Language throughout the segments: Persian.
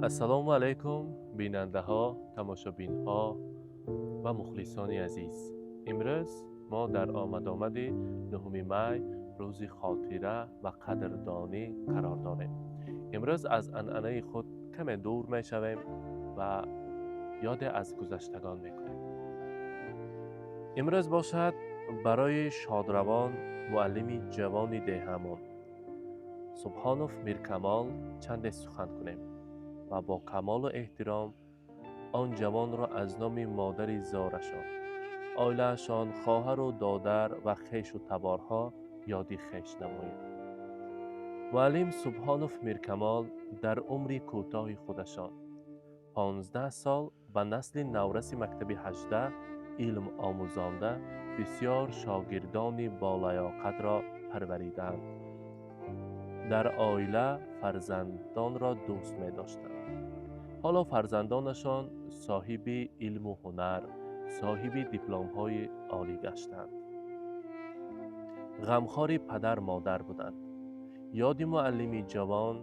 السلام علیکم بیننده ها، تماشابین ها و مخلصان عزیز. امروز ما در آمد 9 می روز خاطره و قدردانی قرار داریم. امروز از عنعنه خود کمی دور می شویم و یاد از گذشتگان می کنیم. امروز باشد برای شادروان معلم جوان دهمون سبحانوف میرکمال چند سخن کنیم و با کمال و احترام آن جوان را از نام مادر زارشان، عائله‌شان، خواهر و دادر و خویش و تبارها یادی خویش نماییم. معلم سبحانوف میرکمال در عمر کوتاه خودشان 15 سال به نسل نورس مکتب 18 علم آموزانده بسیار شاگردان بالیاقت را پروریدند. در عائله فرزندان را دوست می داشتند. حالا فرزندانشان صاحب علم و هنر، صاحب دیپلم های عالی گشتند. غمخوار پدر مادر بودند. یاد معلم جوان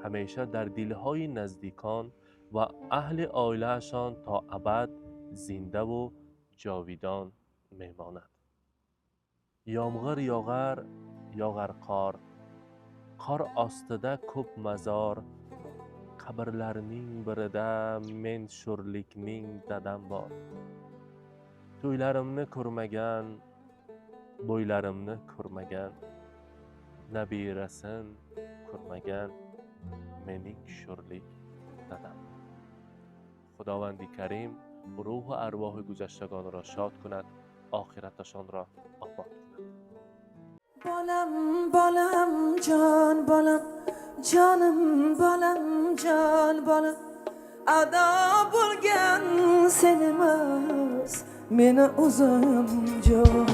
همیشه در دلهای نزدیکان و اهل عائله‌شان تا ابد زنده و جاویدان میماند. یامغر یاغر qor ostida ko'p mazor, qabrlarning birida men sho'rlikning dadam bor. To'ylarimni ko'rmagan, bo'ylarimni ko'rmagan, nabirasin ko'rmagan mening sho'rlik dadam. خداوند کریم روح و ارواح گذشتگان را شاد کند، آخرتشان را آباد کند. Bolam jon bolam, jonim bolam jon bolam, ado bo'lgan sen emas, meni o'zim jon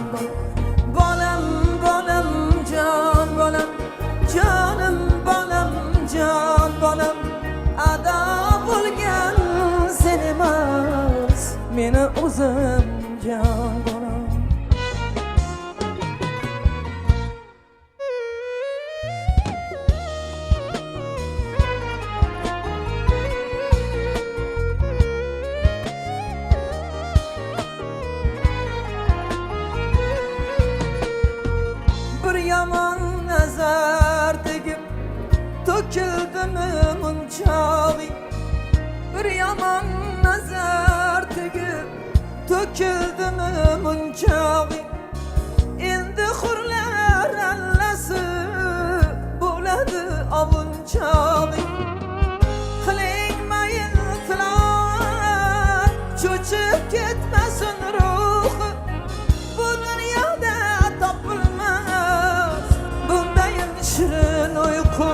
bolam. Bolam jon bolam, jonim bolam jon bolam, ado bo'lgan sen emas, meni o'zim jon bolam. Yaman nazar tegib to'kildimi munchoqi, bir yaman nazar tegib to'kildimi munchoqi, endi hurlar allasi bo'ladi ovunchoqi. Qiling mayil tilon cho'chib ketmasin ruhi, bu dunyoda topilmas bundayin shirin uyqu,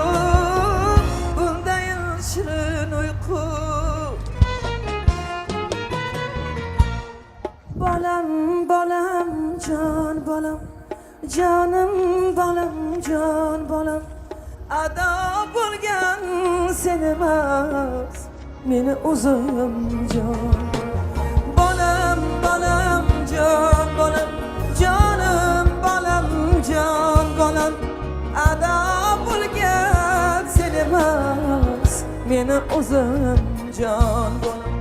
bundayin shirin uyqu. Bolam jon bolam, jonim bolam jon bolam, ado bo'lgan sen emas, meni o'zim jon. Bolam jon bolam, jonim bolam jon bolam, ado bo'lgan sen emas, meni o'zim jon bolam.